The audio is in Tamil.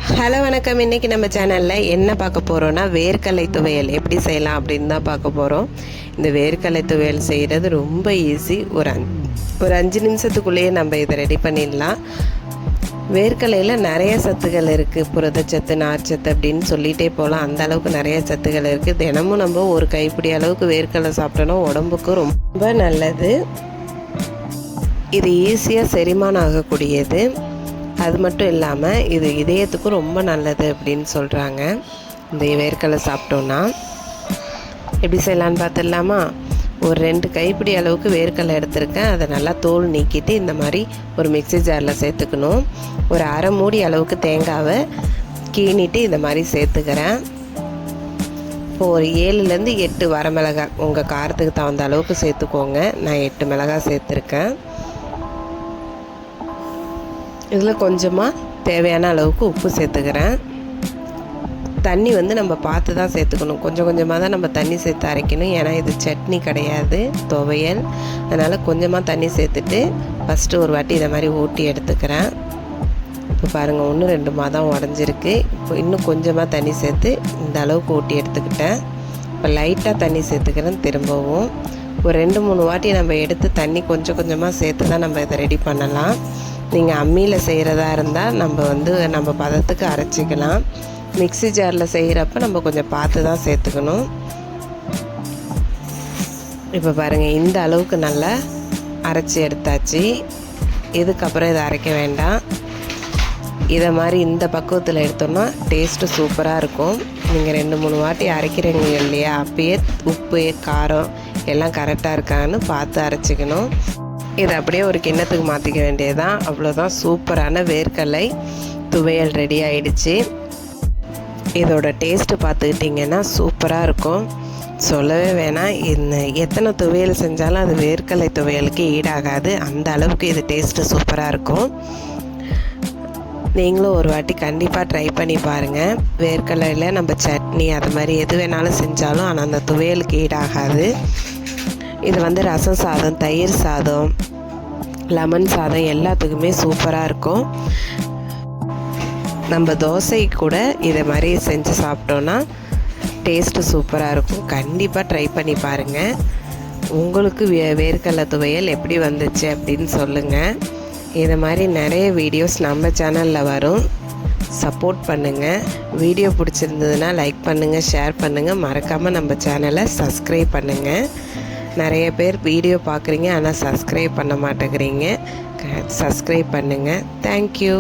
ஹலோ வணக்கம். இன்றைக்கி நம்ம சேனலில் என்ன பார்க்க போகிறோன்னா வேர்க்கடலை துவையல் எப்படி செய்யலாம் அப்படின்னு தான் பார்க்க போகிறோம். இந்த வேர்க்கடலை துவையல் செய்கிறது ரொம்ப ஈஸி. ஒரு 5 நிமிஷத்துக்குள்ளேயே நம்ம இதை ரெடி பண்ணிடலாம். வேர்க்கடலையில் நிறைய சத்துக்கள் இருக்குது. புரதச்சத்து, நார்ச்சத்து அப்படின்னு சொல்லிகிட்டே போகலாம். அந்த அளவுக்கு நிறைய சத்துக்கள் இருக்குது. தினமும் நம்ம ஒரு கைப்பிடி அளவுக்கு வேர்க்கடலை சாப்பிட்டோன்னா உடம்புக்கு ரொம்ப நல்லது. இது ஈஸியாக செரிமானம் ஆகக்கூடியது. அது மட்டும் இல்லாமல் இது இதயத்துக்கும் ரொம்ப நல்லது அப்படின்னு சொல்கிறாங்க. இந்த வேர்க்கடலை சாப்பிட்டோன்னா எப்படி செய்யலான்னு பார்த்துடலாமா? ஒரு 2 கைப்பிடி அளவுக்கு வேர்க்கடலை எடுத்திருக்கேன். அதை நல்லா தோல் நீக்கிட்டு இந்த மாதிரி ஒரு மிக்ஸி ஜாரில் சேர்த்துக்கணும். ஒரு அரை மூடி அளவுக்கு தேங்காவை கீணிட்டு இந்த மாதிரி சேர்த்துக்கிறேன். இப்போ ஒரு 7லேருந்து 8 வரமிளகாய் உங்கள் காரத்துக்கு தகுந்த அளவுக்கு சேர்த்துக்கோங்க. நான் 8 மிளகாய் சேர்த்துருக்கேன். இதில் கொஞ்சமாக தேவையான அளவுக்கு உப்பு சேர்த்துக்கிறேன். தண்ணி நம்ம பார்த்து தான் சேர்த்துக்கணும். கொஞ்சம் கொஞ்சமாக தான் நம்ம தண்ணி சேர்த்து அரைக்கணும். ஏன்னா இது சட்னி கிடையாது, துவையல். அதனால் கொஞ்சமாக தண்ணி சேர்த்துட்டு ஃபஸ்ட்டு ஒரு வாட்டி இதை மாதிரி ஊட்டி எடுத்துக்கிறேன். இப்போ பாருங்கள், 1-2 மாதம் உடஞ்சிருக்கு. இப்போ இன்னும் கொஞ்சமாக தண்ணி சேர்த்து இந்த அளவுக்கு ஊட்டி எடுத்துக்கிட்டேன். இப்போ லைட்டாக தண்ணி சேர்த்துக்கிறேன். திரும்பவும் ஒரு 2-3 வாட்டி நம்ம எடுத்து தண்ணி கொஞ்சம் கொஞ்சமாக சேர்த்து தான் நம்ம இதை ரெடி பண்ணலாம். நீங்கள் அம்மியில் செய்கிறதா இருந்தால் நம்ம பதத்துக்கு அரைச்சிக்கலாம். மிக்ஸி ஜாரில் செய்கிறப்ப நம்ம கொஞ்சம் பார்த்து தான் சேர்த்துக்கணும். இப்போ பாருங்கள், இந்த அளவுக்கு நல்லா அரைச்சி எடுத்தாச்சு. இதுக்கப்புறம் இதை அரைக்க வேண்டாம். இதை மாதிரி இந்த பக்குவத்தில் எடுத்தோம்னா டேஸ்ட்டு சூப்பராக இருக்கும். நீங்கள் 2-3 வாட்டி அரைக்கிறீங்க இல்லையா, அப்பயே உப்பு, காரம் எல்லாம் கரெக்டாக இருக்கான்னு பார்த்து அரைச்சிக்கணும். இதை அப்படியே ஒரு கிண்ணத்துக்கு மாற்றிக்க வேண்டியதுதான். அவ்வளோதான், சூப்பரான வேர்க்கடலை துவையல் ரெடி ஆகிடுச்சு. இதோட டேஸ்ட்டு பார்த்துக்கிட்டிங்கன்னா சூப்பராக இருக்கும். சொல்லவே வேணாம். எத்தனை துவையல் செஞ்சாலும் அது வேர்க்கடலை துவையலுக்கு ஈடாகாது. அந்த அளவுக்கு இது டேஸ்ட்டு சூப்பராக இருக்கும். நீங்களும் ஒரு வாட்டி கண்டிப்பாக ட்ரை பண்ணி பாருங்கள். வேர்க்கடலையில் நம்ம சட்னி அது மாதிரி எது வேணாலும் செஞ்சாலும் ஆனால் அந்த துவையலுக்கு ஈடாகாது. இது ரசம் சாதம், தயிர் சாதம், லெமன் சாதம் எல்லாத்துக்குமே சூப்பராக இருக்கும். நம்ம தோசை கூட இதை மாதிரி செஞ்சு சாப்பிட்டோன்னா டேஸ்ட்டு சூப்பராக இருக்கும். கண்டிப்பாக ட்ரை பண்ணி பாருங்கள். உங்களுக்கு வேர்க்கடலை துவையல் எப்படி வந்துச்சு அப்படின்னு சொல்லுங்கள். இதை மாதிரி நிறைய வீடியோஸ் நம்ம சேனலில் வரும். சப்போர்ட் பண்ணுங்கள். வீடியோ பிடிச்சிருந்ததுன்னா லைக் பண்ணுங்கள், ஷேர் பண்ணுங்கள். மறக்காமல் நம்ம சேனலை சப்ஸ்கிரைப் பண்ணுங்கள். நிறைய பேர் வீடியோ பார்க்குறீங்க ஆனால் சப்ஸ்கிரைப் பண்ண மாட்டேங்கிறீங்க. சப்ஸ்கிரைப் பண்ணுங்கள். தேங்க்யூ.